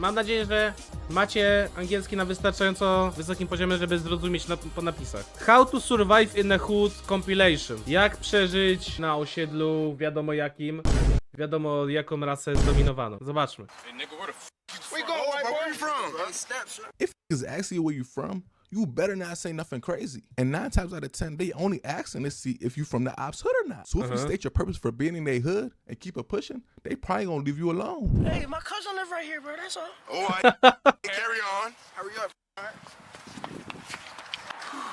Mam nadzieję, że macie angielski na wystarczająco wysokim poziomie, żeby zrozumieć po napisach. How to survive in a hood compilation. Jak przeżyć na osiedlu, wiadomo jakim, wiadomo jaką rasę zdominowano. Zobaczmy. If is asking you where you from, you better not say nothing crazy. And 9 times out of 10, they only asking to see if you from the ops hood or not. So if you state your purpose for being in their hood and keep it pushing, they probably gonna leave you alone. Hey, my cousin live right here, bro. That's all. Oh, carry on. Hurry up.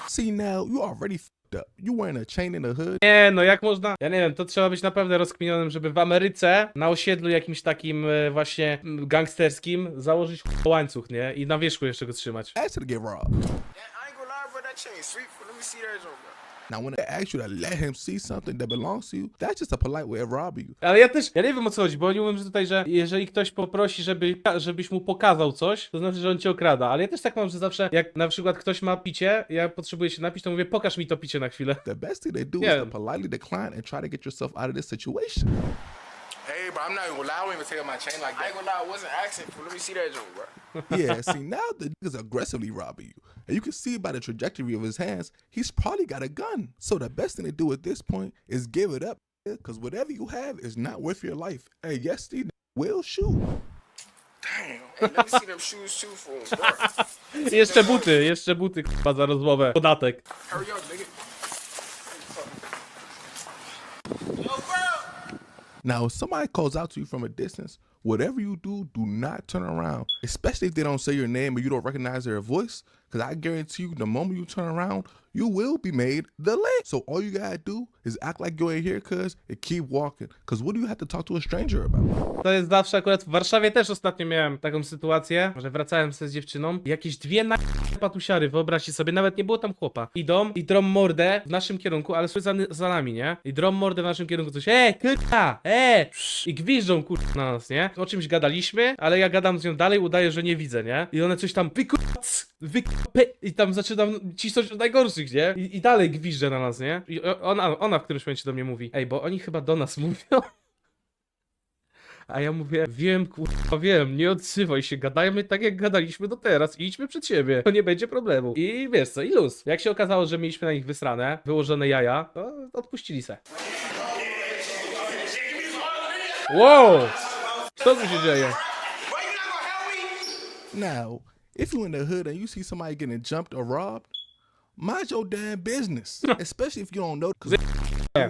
See now, you already f***ed up. You wearing a chain in the hood. Nie, no jak można? Ja nie wiem, to trzeba być naprawdę rozkminionym, żeby w Ameryce na osiedlu jakimś takim właśnie gangsterskim założyć łańcuch, nie? I na wierzchu jeszcze go trzymać. Ask you to get robbed. I ain't gonna lie, bro. That chain sweet. Let me see that joint, bro. Now when they ask you to let him see something that belongs to you, that's just a polite way of robbing you. Ale ja nie wiem o co chodzi, bo oni mówią, że tutaj, że jeżeli ktoś poprosi, żebyś mu pokazał coś, to znaczy, że on cię okrada. Ale ja też tak mam, że zawsze jak na przykład ktoś ma picie, ja potrzebuję się napić, to mówię, pokaż mi to picie na chwilę. The best thing they do Yeah. is to politely decline and try to get yourself out of this situation. Hey, bro, I'm not even gonna lie. I won't even take my chain like that. I ain't gonna lie. I wasn't asking for. Let me see that joint, bro. Yeah, see, now the nigga's aggressively robbing you. And you can see by the trajectory of his hands, he's probably got a gun. So the best thing to do at this point is give it up, because whatever you have is not worth your life. Hey, yes, Steve will shoot. Damn. Hey, let me see them shoes too, for bro. Jeszcze buty, k***a, za rozmowę. Podatek. Hurry up, nigga. Yo, bro. Now, if somebody calls out to you from a distance, whatever you do, do not turn around, especially if they don't say your name or you don't recognize their voice, because I guarantee you, the moment you turn around, you will be made the leg. So all you gotta do is act like you ain't here, cuz, and keep walking. Because what do you have to talk to a stranger about? To jest zawsze akurat w Warszawie też ostatnio miałem taką sytuację, że wracałem sobie z dziewczyną, jakieś dwie patusiary, wyobraźcie sobie, nawet nie było tam chłopa. Idą i drą mordę w naszym kierunku, ale są za nami, nie? I drą mordę w naszym kierunku, coś, kurwa, i gwiżdżą, kurwa, na nas, nie? O czymś gadaliśmy, ale ja gadam z nią dalej, udaję, że nie widzę, nie? I one coś tam, i tam zaczynam cisnąć od najgorszych, nie? I dalej gwiżdżę na nas, nie? I ona w którymś momencie do mnie mówi, ej, bo oni chyba do nas mówią. A ja mówię, wiem, kurwa, wiem, nie odzywaj się, gadajmy tak jak gadaliśmy do teraz i idźmy przed siebie, to nie będzie problemu. I wiesz co, i luz. Jak się okazało, że mieliśmy na nich wysrane, wyłożone jaja, to odpuścili se. Wow! Co tu się dzieje? Now, if you in the hood and you see somebody getting jumped or robbed, mind your damn business, especially if you don't know.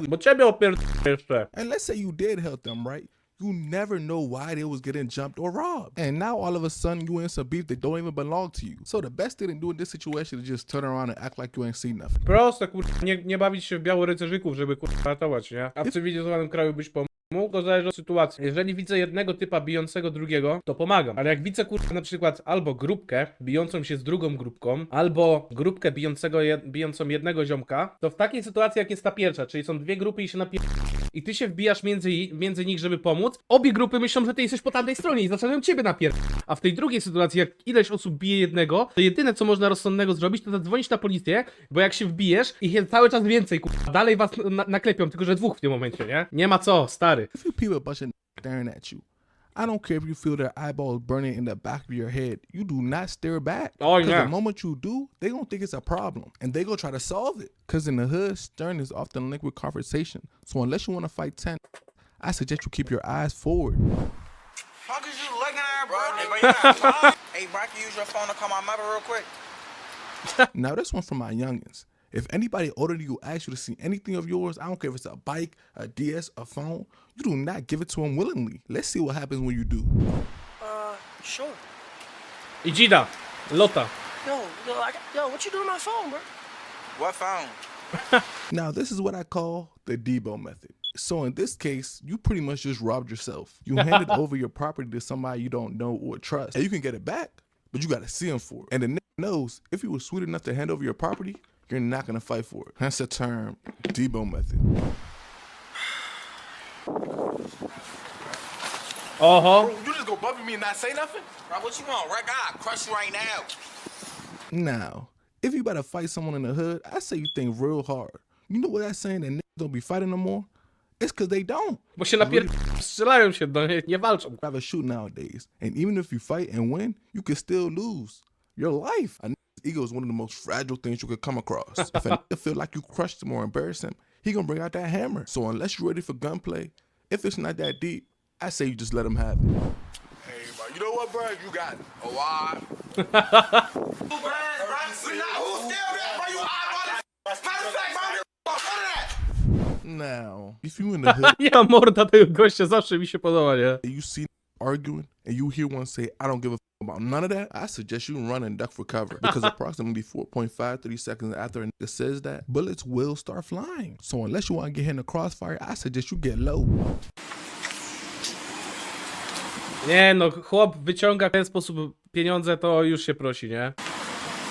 Bo ciebie opierdolę jeszcze. And let's say you did help them, right? You never know why they was getting jumped or robbed. And now all of a sudden you in some beef that don't even belong to you. So the best thing to do in this situation is just turn around and act like you ain't seen nothing. Proste, kurwa, nie bawić się w białorycerzyków, żeby kurwa ratować, nie? A w cywilizowanym kraju byś pomógł, to zależy od sytuacji. Jeżeli widzę jednego typa bijącego drugiego, to pomagam. Ale jak widzę, kurwa, na przykład albo grupkę bijącą się z drugą grupką, albo grupkę bijącą jednego ziomka, to w takiej sytuacji, jak jest ta pierwsza, czyli są dwie grupy i się i ty się wbijasz między nich, żeby pomóc, obie grupy myślą, że ty jesteś po tamtej stronie i zaczynają ciebie A w tej drugiej sytuacji, jak ileś osób bije jednego, to jedyne, co można rozsądnego zrobić, to zadzwonić na policję, bo jak się wbijesz, ich jest cały czas więcej, kurwa, dalej was naklepią, tylko że dwóch w tym momencie, nie? Nie ma co, stary. If you people a bunch of staring at you, I don't care if you feel their eyeballs burning in the back of your head. You do not stare back. Oh, Because yeah. the moment you do, they gonna think it's a problem. And they gonna try to solve it. Because in the hood, staring is often linked with conversation. So unless you want to fight 10, I suggest you keep your eyes forward. Fuck is you looking at, bro? Hey, bro, I can use your phone to call my mother real quick. Now this one from my youngins. If anybody older than you asks you to see anything of yours, I don't care if it's a bike, a DS, a phone, you do not give it to them willingly. Let's see what happens when you do. Sure. I dzida, lota. Yo, what you doing on my phone, bro? What phone? Now this is what I call the Debo method. So in this case, you pretty much just robbed yourself. You handed over your property to somebody you don't know or trust. And you can get it back, but you gotta see him for it. And the nigga knows if he was sweet enough to hand over your property, you're not gonna fight for it. Hence the term Debo method. Oho. Bro, you just go bump me and not say nothing? Bro, what you want, right? I'll crush you right now. Now, if you about to fight someone in the hood, I say you think real hard. You know what that's saying? That niggas don't be fighting no more? It's because they don't. Bo się strzelają się, no nie walczą. Rather shoot nowadays. And even if you fight and win, you can still lose. Your life. A nigga's ego is one of the most fragile things you could come across. If a nigga feel like you crushed him or embarrassed him, he gonna bring out that hammer. So unless you're ready for gunplay, if it's not that deep, I say you just let him have it. Hey, bro, you know what, bro? You got it. Oh, why? Who's still there, bro? You odd, matter of fact, bro, none of that. Now, if you in the hood, Ja morda tego gościa zawsze mi się podoba, nie? and you see arguing, and you hear one say, I don't give a about none of that, I suggest you run and duck for cover. Because approximately 4.53 seconds after a nigga says that, bullets will start flying. So unless you want to get hit in the crossfire, I suggest you get low. Nie no, chłop wyciąga w ten sposób pieniądze, to już się prosi, nie?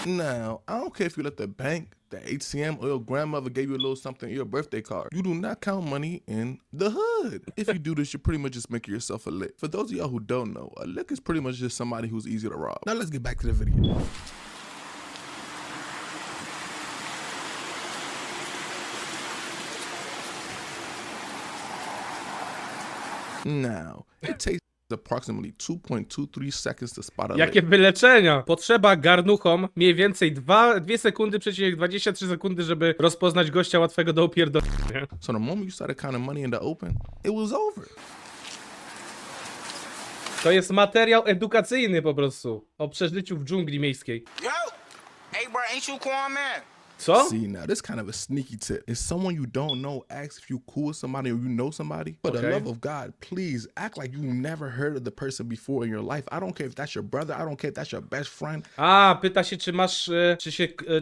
Now, I don't care if you left the bank, the ATM, or your grandmother gave you a little something in your birthday card. You do not count money in the hood. If you do this, you're pretty much just making yourself a lick. For those of y'all who don't know, a lick is pretty much just somebody who's easy to rob. Now let's get back to the video. Now, it takes approximately 2.23 seconds to spot a Jakie lick. wyleczenia! Potrzeba garnuchom mniej więcej 2 sekundy, 23 sekundy, żeby rozpoznać gościa łatwego do opierdolenia. So the moment you started counting money in the open, it was over. To jest materiał edukacyjny po prostu. O przeżyciu w dżungli miejskiej. Yo! Hey, bro, ain't you calm, man? Co? See, now this kind of a sneaky tip. If someone you don't know asks if you cool with somebody or you know somebody, for the Okay. love of God, please act like you never heard of the person before in your life. I don't care if that's your brother. I don't care if that's your best friend. A, pyta się, czy masz,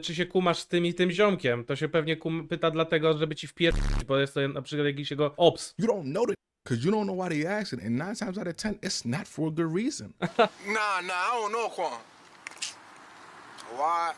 czy się kumasz z tym i tym ziomkiem. To się pewnie pyta dlatego, żeby ci wpierdolić, bo jest to na przykład jakiś jego ops. You don't know that because you don't know why they asking. And 9 times out of 10, it's not for a good reason. Nah, I don't know, Quan. Why?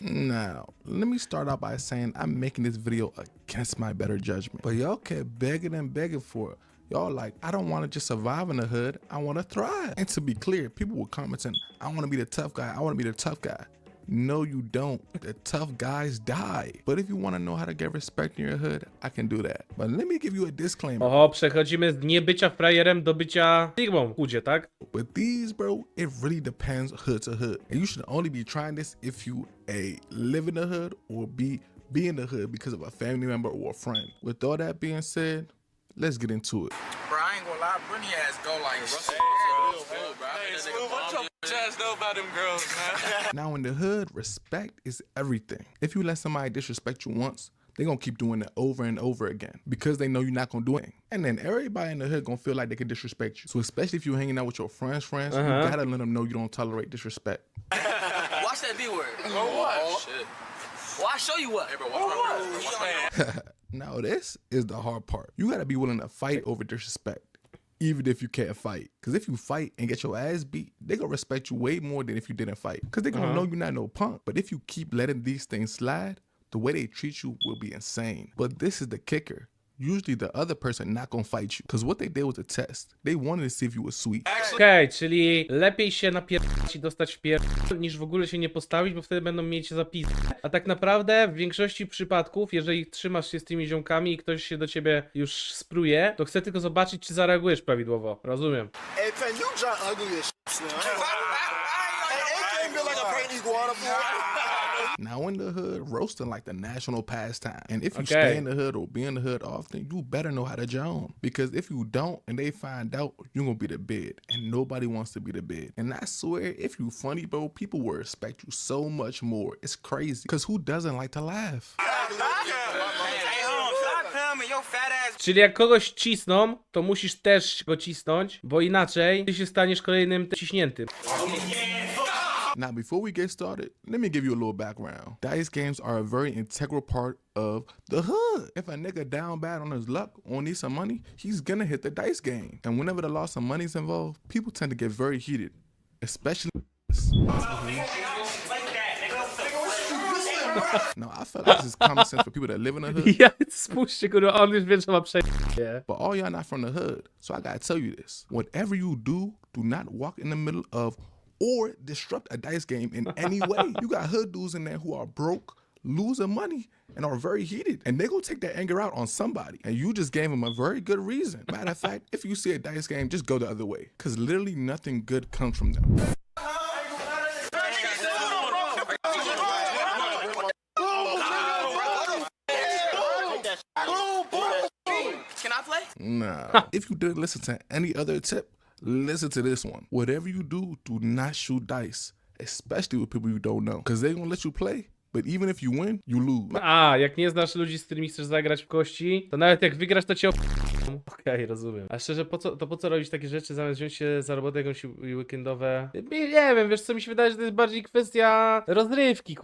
Now, let me start out by saying I'm making this video against my better judgment. But y'all kept begging and begging for it. Y'all like, I don't want to just survive in the hood. I want to thrive. And to be clear, people were commenting, I want to be the tough guy. I want to be the tough guy. No, you don't. The tough guys die. But if you want to know how to get respect in your hood, I can do that. But let me give you a disclaimer. Oho, przechodzimy z niebycia frajerem do bycia Sigmą w chudzie, tak? With these, bro, it really depends hood to hood. And you should only be trying this if you A, live in the hood or B, be in the hood because of a family member or a friend. With all that being said, let's get into it. Bro, I ain't gonna lie, Britney ass go like Russell. Now in the hood, respect is everything. If you let somebody disrespect you once, they're gonna keep doing it over and over again because they know you're not gonna do anything. And then everybody in the hood gonna feel like they can disrespect you. So especially if you're hanging out with your friends, you gotta let them know you don't tolerate disrespect. Watch that B word. Oh, shit. Well, I'll show you what. Hey, bro, watch my bro. Now this is the hard part. You gotta be willing to fight over disrespect, even if you can't fight. Because if you fight and get your ass beat, they gonna respect you way more than if you didn't fight. Because they gonna know you're not no punk. But if you keep letting these things slide, the way they treat you will be insane. But this is the kicker. Usually the other person not gonna fight you. Because what they did was a test. They wanted to see if you were sweet. Okej, czyli lepiej się napierdać i dostać w niż w ogóle się nie postawić, bo wtedy będą mieć zapis. A tak naprawdę w większości przypadków, jeżeli trzymasz się z tymi ziomkami i ktoś się do ciebie już spruje, to chcę tylko zobaczyć, czy zareagujesz prawidłowo. Rozumiem. Hey, Pen, you try ugly as shit, man. Hey, it can't be like a Brittany waterfall. Now in the hood, roasting like the national pastime. And if you Okay. stay in the hood or be in the hood often, you better know how to joan. Because if you don't and they find out, you're gonna be the bid. And nobody wants to be the bid. And I swear, if you funny, bro, people will respect you so much more. It's crazy. Because who doesn't like to laugh? Hey, stop coming, your fat ass. Czyli jak kogoś cisną, to musisz też go cisnąć, bo inaczej ty się staniesz kolejnym ciśniętym. Now, before we get started, let me give you a little background. Dice games are a very integral part of the hood. If a nigga down bad on his luck or needs some money, he's gonna hit the dice game. And whenever the loss of money is involved, people tend to get very heated, especially. No, I feel like this is common sense for people that live in the hood, Ja, spójrzcie, kurwa, on już wie, że ma przejście. but all y'all not from the hood. So I gotta tell you this. Whatever you do not walk in the middle of or disrupt a dice game in any way. You got hood dudes in there who are broke, losing money and are very heated, and they gonna take that anger out on somebody, and you just gave them a very good reason. Matter of fact, if you see a dice game, just go the other way, because literally nothing good comes from them. Can I play? Nah. If you didn't listen to any other tip, listen to this one. Whatever you do, do not shoot dice, especially with people you don't know, because they're gonna let you play, but even if you win, you lose. A, jak nie znasz ludzi, z którymi chcesz zagrać w kości, to nawet jak wygrasz, to cię Okej, rozumiem. A szczerze, po co robić takie rzeczy, zamiast wziąć się za robotę jakąś weekendowe? Nie wiem, wiesz co, mi się wydaje, że to jest bardziej kwestia rozrywki,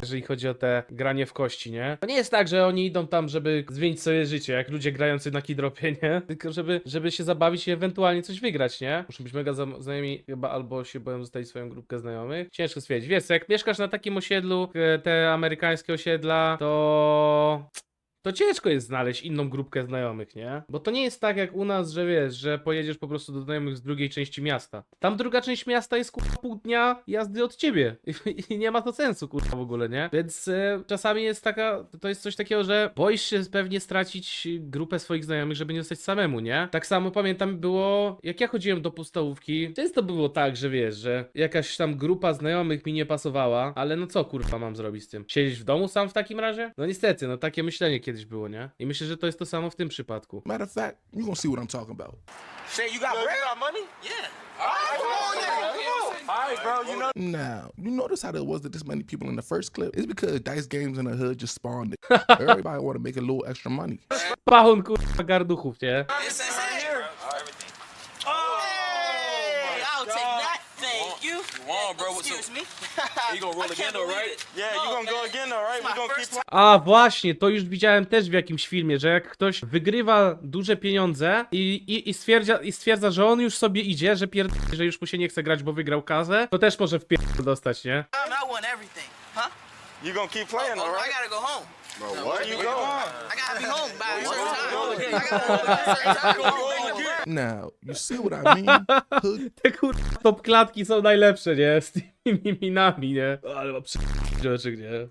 jeżeli chodzi o te granie w kości, nie? To nie jest tak, że oni idą tam, żeby zmienić swoje życie, jak ludzie grający na kidropie, nie? Tylko żeby się zabawić i ewentualnie coś wygrać, nie? Muszą być mega znajomi chyba, albo się boją zostawić swoją grupkę znajomych. Ciężko stwierdzić. Wiesz, jak mieszkasz na takim osiedlu, te amerykańskie osiedla, to ciężko jest znaleźć inną grupkę znajomych, nie? Bo to nie jest tak jak u nas, że wiesz, że pojedziesz po prostu do znajomych z drugiej części miasta. Tam druga część miasta jest pół dnia jazdy od ciebie i nie ma to sensu w ogóle, nie? Więc czasami jest to jest coś takiego, że boisz się pewnie stracić grupę swoich znajomych, żeby nie zostać samemu, nie? Tak samo pamiętam było, jak ja chodziłem do podstawówki, często było tak, że wiesz, że jakaś tam grupa znajomych mi nie pasowała, ale no co mam zrobić z tym? Siedzieć w domu sam w takim razie? No niestety, no takie myślenie kiedyś było, nie? I myślę, że to jest to samo w tym przypadku. Matter of fact, you gonna see what I'm talking about. Shit, you got bread? You got money? Yeah. All right, bro, you know. Now, you notice how there wasn't this many people in the first clip? It's because dice games in the hood just spawned it. Everybody want to make a little extra money. Pachon garduchów, nie? It's right here. Hey, I'll take that. Thank you. on, bro. Excuse me. You gonna roll again though, right? Yeah, you gonna go again though, right? We gonna keep playing. A właśnie, to już widziałem też w jakimś filmie, że jak ktoś wygrywa duże pieniądze i stwierdza, że on już sobie idzie, że już mu się nie chce grać, bo wygrał kasę, to też może dostać, nie? I won everything. Huh? You gonna keep playing though, I right? gotta go home. Bro, what? You go on. I gotta be home by a certain time. I gotta go by a certain time. Now, you see what I mean? Hood Te kurwa top klatki są najlepsze, nie? Z tymi minami, nie? Ale ma rzeczy, nie?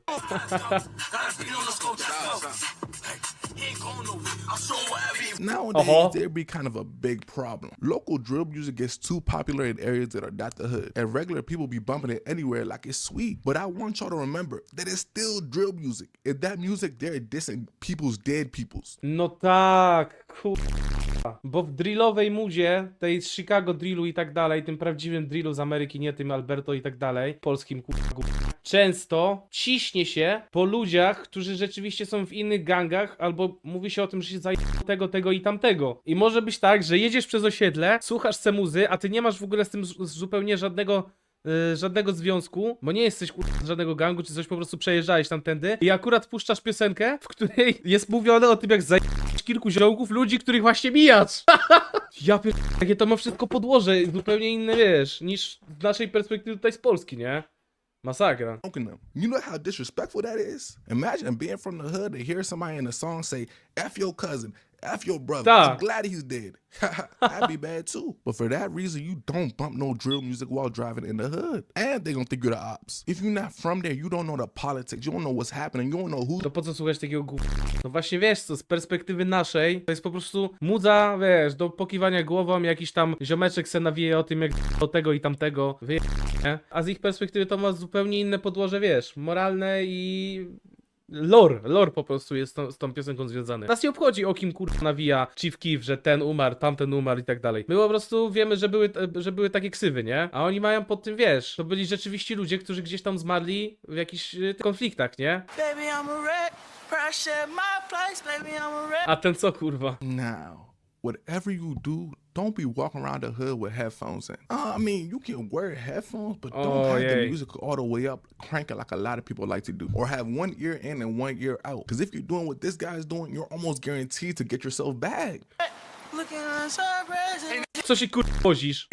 Nowadays, there'd be kind of a big problem. Local drill music gets too popular in areas that are not the hood, and regular people be bumping it anywhere like it's sweet. But I want y'all to remember that it's still drill music. If that music, they're dissing people's dead peoples. No tak, kurwa. Bo w drillowej muzie, tej z Chicago drillu i tak dalej, tym prawdziwym drillu z Ameryki, nie tym Alberto i tak dalej, polskim kurwa, często ciśnie się po ludziach, którzy rzeczywiście są w innych gangach, albo mówi się o tym, że się zajęło tego i tamtego. I może być tak, że jedziesz przez osiedle, słuchasz se muzy, a ty nie masz w ogóle z tym zupełnie żadnego związku, bo nie jesteś z żadnego gangu, czy coś, po prostu przejeżdżałeś tamtędy i akurat puszczasz piosenkę, w której jest mówione o tym, jak zajebać kilku ziomków, ludzi, których właśnie mijasz. Ja jakie to ma wszystko podłoże, zupełnie inne, wiesz, niż z naszej perspektywy tutaj z Polski, nie? Masakra. Them. You know how disrespectful that is? Imagine being from the hood and hear somebody in a song say, F your cousin, F your brother. I'm glad he's dead. I'd be bad too. But for that reason, you don't bump no drill music while driving in the hood. And they gonna think you're the ops. If you're not from there, you don't know the politics. You don't know what's happening. You don't know who. To po co słuchać takiego gówna? No właśnie wiesz co, z perspektywy naszej, to jest po prostu mudza, wiesz, do pokiwania głową, jakiś tam ziomeczek se nawieje o tym, jak do tego i tamtego, nie? A z ich perspektywy to ma zupełnie inne podłoże, wiesz, moralne i... Lore po prostu jest z tą piosenką związany. Nas nie obchodzi, o kim kurwa nawija Chief Keef, że ten umarł, tamten umarł i tak dalej. My po prostu wiemy, że były takie ksywy, nie? A oni mają pod tym, wiesz, to byli rzeczywiście ludzie, którzy gdzieś tam zmarli w jakichś konfliktach, nie? Baby, I'm a wreck. Pressure my place, baby, I'm a wreck. A ten co kurwa? Now, whatever you do, don't be walking around the hood with headphones in. I mean, you can wear headphones, but don't have the music all the way up, crank it like a lot of people like to do. Or have one ear in and one ear out. Because if you're doing what this guy's doing, you're almost guaranteed to get yourself bagged. Looking at surprise. Co się kurwa wozisz?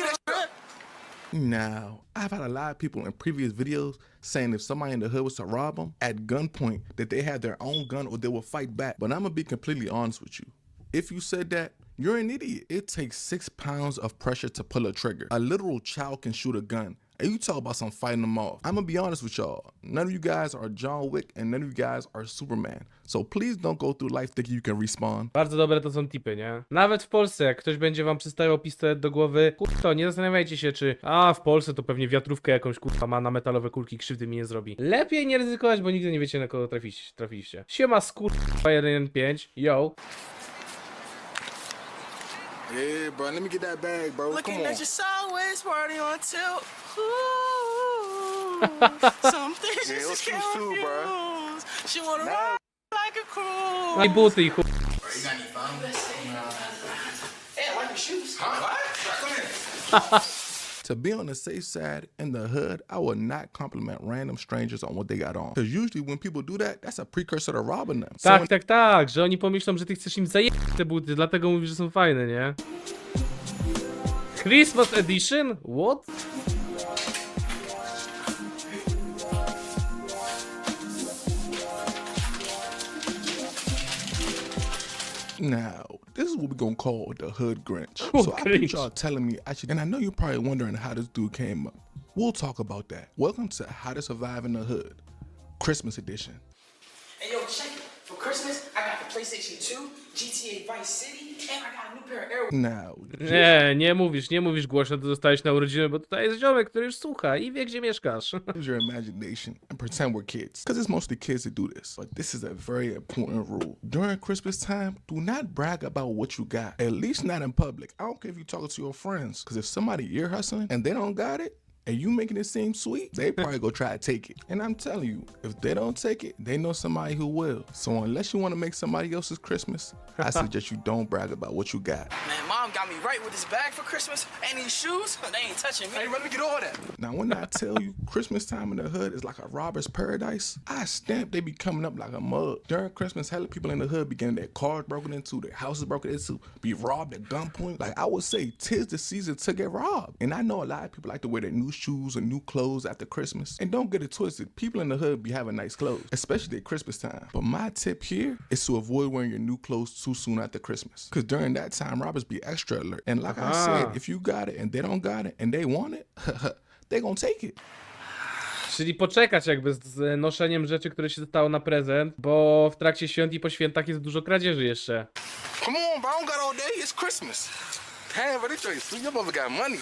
Now, I've had a lot of people in previous videos saying if somebody in the hood was to rob them at gunpoint, that they had their own gun or they will fight back. But I'm gonna be completely honest with you. If you said that, you're an idiot. It takes 6 pounds of pressure to pull a trigger. A literal child can shoot a gun. and you talk about some fighting them off. I'm gonna be honest with y'all. None of you guys are John Wick and none of you guys are Superman. So please don't go through life thinking you can respawn. Bardzo dobre to są tipy, nie? Nawet w Polsce, jak ktoś będzie wam przystawiał pistolet do głowy, kurwa, nie zastanawiajcie się, czy w Polsce to pewnie wiatrówkę jakąś, kurwa, ma na metalowe kulki, krzywdy mi nie zrobi. Lepiej nie ryzykować, bo nigdy nie wiecie, na kogo trafiliście. Siema, kurwa, 115, yo. Yeah, bro. Let me get that bag, bro. Come Looking on. at your sideways, party on tilt. Ooh, some things Yeah, you those just shoes can't too, bro. refuse. She wanna ride like a cruise. No i buty i chuj. Hey, I like your shoes. Huh? What? Come here. To be on the safe side in the hood, I would not compliment random strangers on what they got on. Because usually when people do that, that's a precursor to robbing them. Tak, że oni pomyślą, że ty chcesz im zajebać te buty, dlatego mówisz, że są fajne, nie? Christmas Edition? What? Now, this is what we're gonna call the hood Grinch. Oh, So I Grinch. think y'all telling me I should, and I know you're probably wondering how this dude came up. We'll talk about that. Welcome to How to Survive in the Hood, Christmas edition. Hey, yo, check it. For Christmas, I got the PlayStation 2, GTA Vice City, and I got a new pair of Air. Now, Nie mówisz głośno, to zostałeś na urodziny, bo tutaj jest ziomek, który już słucha i wie, gdzie mieszkasz. use your imagination and pretend we're kids. Because it's mostly kids that do this. But this is a very important rule. During Christmas time, do not brag about what you got. At least not in public. I don't care if you're talking to your friends. Because if somebody ear hustling and they don't got it, and you making it seem sweet, they probably go try to take it. And I'm telling you, if they don't take it, they know somebody who will. So unless you want to make somebody else's Christmas, I suggest you don't brag about what you got. Man, Mom got me right with this bag for Christmas, and these shoes, they ain't touching me. Hey, let me get all that. Now, when I tell you Christmas time in the hood is like a robber's paradise, I stamp they be coming up like a mug. During Christmas, hella people in the hood be getting their cars broken into, their houses broken into, be robbed at gunpoint. Like I would say, 'tis the season to get robbed. And I know a lot of people like to wear their new shoes and new clothes after Christmas. And don't get it twisted, people in the hood be having nice clothes, especially at Christmas time. But my tip here is to avoid wearing your new clothes too soon after Christmas. Because during that time, robbers be extra alert. And like I said, if you got it and they don't got it and they want it, they gonna take it. Czyli poczekać jakby z noszeniem rzeczy, które się dostało na prezent, bo w trakcie świąt i po świętach jest dużo kradzieży jeszcze. Come on, bro. I don't got all day. It's Christmas. Damn, but this joint sweet. Your mother got money.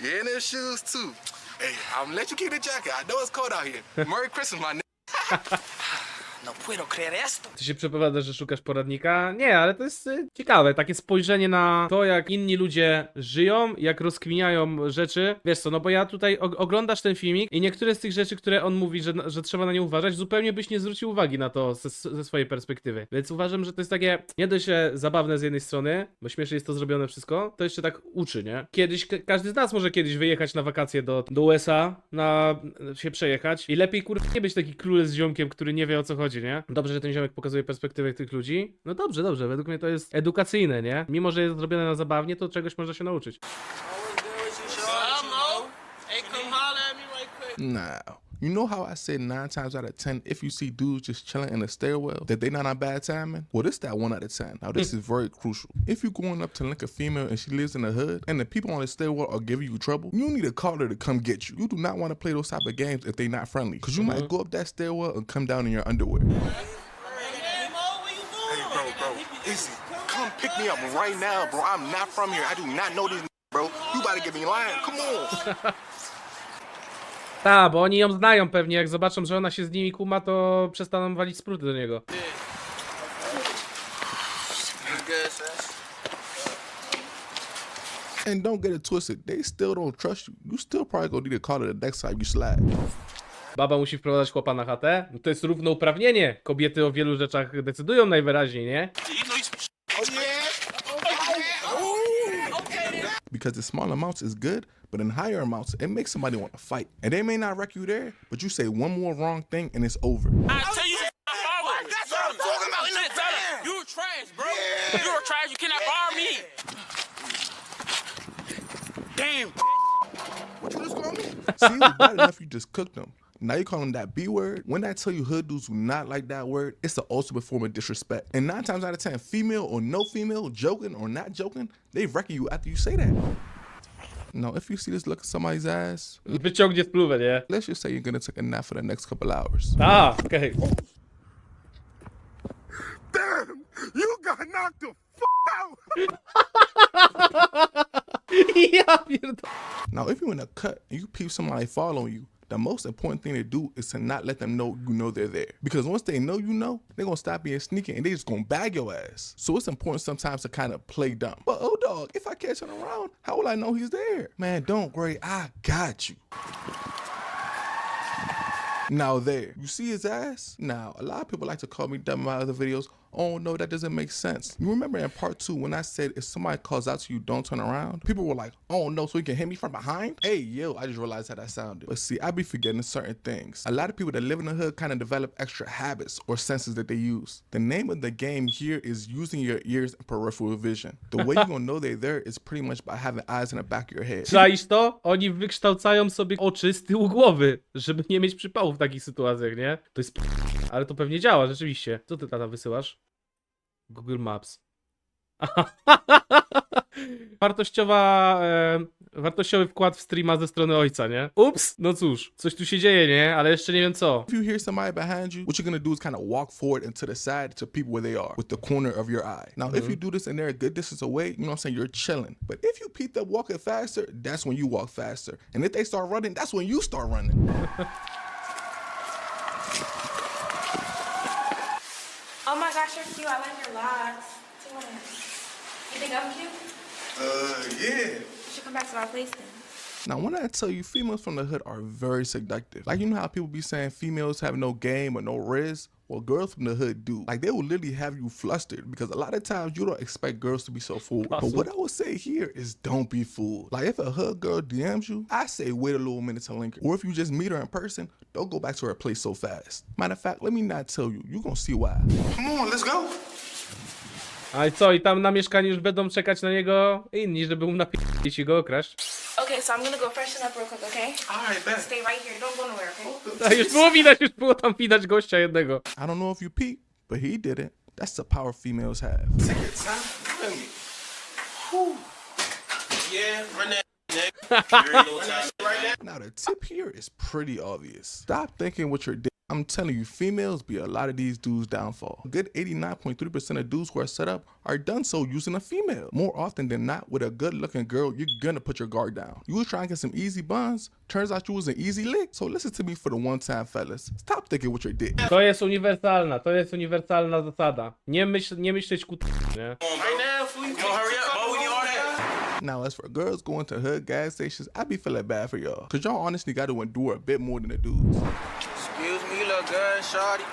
Yeah, and their shoes too. Hey, I'm gonna let you keep the jacket. I know it's cold out here. Merry Christmas, my nigga. No puedo creer esto. Ty się przepowiadasz, że szukasz poradnika? Nie, ale to jest ciekawe, takie spojrzenie na to, jak inni ludzie żyją, jak rozkminiają rzeczy. Wiesz co, no bo ja tutaj oglądasz ten filmik i niektóre z tych rzeczy, które on mówi, że trzeba na nie uważać, zupełnie byś nie zwrócił uwagi na to ze swojej perspektywy. Więc uważam, że to jest takie nie dość zabawne z jednej strony, bo śmiesznie jest to zrobione wszystko, to jeszcze tak uczy, nie? Kiedyś, każdy z nas może kiedyś wyjechać na wakacje do USA, się przejechać i lepiej nie być taki król z ziomkiem, który nie wie, o co chodzi, nie? Dobrze, że ten ziomek pokazuje perspektywę tych ludzi. No dobrze, według mnie to jest edukacyjne, nie? Mimo, że jest zrobione na zabawnie, to czegoś można się nauczyć. Hey, come holler at me right quick. Now, you know how I said 9 times out of 10, if you see dudes just chilling in a stairwell, that they not on bad timing? Well, this that 1 out of 10. Now, this is very crucial. If you're going up to link a female and she lives in the hood, and the people on the stairwell are giving you trouble, you need to call her to come get you. You do not want to play those type of games if they not friendly, because you might go up that stairwell and come down in your underwear. Bro, easy. Come pick me up right now, bro. I'm not from here. I do not know these, bro. You about to get me lying. Come on. Ta, bo oni ją znają pewnie, jak zobaczą, że ona się z nimi kuma, to przestaną walić spruty do niego. And don't get it twisted, they still don't trust you. You still probably gonna need to call her the next time you slide. Baba musi wprowadzać chłopa na chatę? No to jest równouprawnienie. Kobiety o wielu rzeczach decydują najwyraźniej, nie? Because the small amounts is good, but in higher amounts, it makes somebody want to fight. And they may not wreck you there, but you say one more wrong thing and it's over. I tell you, that's what I'm talking about. You trash, bro. You're trash. You cannot bar me. Damn. What you just call me? See, it was bad enough you just cooked them. Now you call them that B word. When I tell you hood dudes do not like that word, it's the ultimate form of disrespect. And 9 times out of 10, female or no female, joking or not joking, they wrecking you after you say that. Now, if you see this look at somebody's ass, Wyciągnie spluwę, nie? let's just say you're gonna take a nap for the next couple hours. A, okej. Damn, you got knocked the out. Ja pierdolę. Now, if you're in a cut and you peep somebody following you, the most important thing to do is to not let them know you know they're there. Because once they know, they're gonna stop being sneaky and they just gonna bag your ass. So it's important sometimes to kind of play dumb. But oh dog, if I catch him around, how will I know he's there? Man, don't worry, I got you. Now there, you see his ass? Now, a lot of people like to call me dumb in my other videos. Oh no, that doesn't make sense. You remember in part 2 when I said if somebody calls out to you, don't turn around? People were like, oh no, so he can hit me from behind? Hey, yo, I just realized how that sounded. But see, I be forgetting certain things. A lot of people that live in the hood kind of develop extra habits or senses that they use. The name of the game here is using your ears and peripheral vision. The way you're gonna know they're there is pretty much by having eyes in the back of your head. Czaisz to? Oni wykształcają sobie oczy z tyłu głowy, żeby nie mieć przypału w takich sytuacjach, nie? To jest ale to pewnie działa, rzeczywiście. Co ty, tata, wysyłasz? Google Maps. Wartościowy wkład w streama ze strony ojca, nie? Ups, no cóż, coś tu się dzieje, nie? Ale jeszcze nie wiem co. If you hear somebody behind you, what you're gonna do is kind of walk forward and to the side to peep where they are with the corner of your eye. Now, if you do this and they're a good distance away, you know what I'm saying, you're chilling. But if you peep them walking faster, that's when you walk faster. And if they start running, that's when you start running. Oh my gosh, you're cute. I like your locks. You think I'm cute? Yeah. You should come back to my place then. Now, when I tell you, females from the hood are very seductive. Like, you know how people be saying females have no game or no riz? Well, girls from the hood do. Like, they will literally have you flustered because a lot of times you don't expect girls to be so fooled. But what I would say here is don't be fooled. Like, if a hood girl DMs you, I say wait a little minute to linger. Or if you just meet her in person, don't go back to her place so fast. Matter of fact, let me not tell you. You're gonna see why. Come on, let's go. A i co? I tam na mieszkaniu już będą czekać na niego inni, żeby mu napić i go okraść. Okay, so I'm gonna go freshen up real quick, okay? All right, bet. Stay right here. Don't go nowhere, okay? A już było tam widać gościa jednego. I don't know if you peep, but he didn't. That's the power females have. Take your time. Feel me? Whew. Yeah, run that, nigga. You already know what time it is right now. Now, the tip here is pretty obvious. Stop thinking with your dick. I'm telling you, females be a lot of these dudes' downfall. A good 89.3% of dudes who are set up are done so using a female. More often than not, with a good-looking girl, you're gonna put your guard down. You was trying to get some easy buns, turns out you was an easy lick. So listen to me for the one time, fellas. Stop thinking with your dick. To jest uniwersalna zasada. Nie myśleć nie? Right now, fool. You gonna hurry up, boy? We need all that. Now, as for girls going to hood gas stations, I be feeling bad for y'all. Cause y'all honestly got to endure a bit more than the dudes. Excuse me, little good, shawty.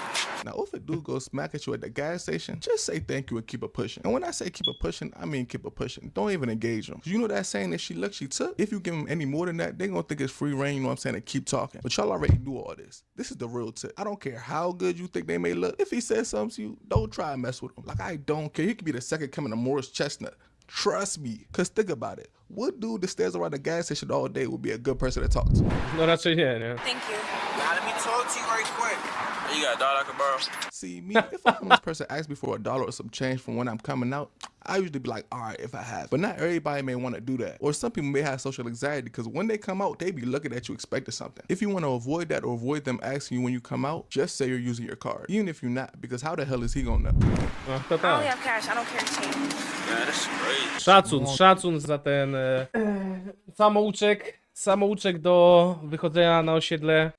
Now, if a dude goes smack at you at the gas station, just say thank you and keep it pushing. And when I say keep it pushing, I mean keep it pushing. Don't even engage them. Cause you know that saying that she looked, she took? If you give them any more than that, they gonna think it's free reign, you know what I'm saying, and keep talking. But y'all already do all this. This is the real tip. I don't care how good you think they may look. If he says something to you, don't try and mess with him. Like, I don't care. He could be the second coming of Morris Chestnut. Trust me. Cause think about it. What dude that stares around the gas station all day would be a good person to talk to? No raczej nie? Thank you. Now let me talk to you right quick. You got a dollar I can borrow? See, me, if a homeless person asks me for $1 or some change from when I'm coming out, I usually be like, all right, if I have. But not everybody may want to do that. Or some people may have social anxiety because when they come out, they be looking at you expecting something. If you want to avoid that or avoid them asking you when you come out, just say you're using your card. Even if you're not, because how the hell is he gonna know? No, to I only tak. have cash. I don't carry change. Yeah, that's great. Szacun za ten samouczek do wychodzenia na osiedle.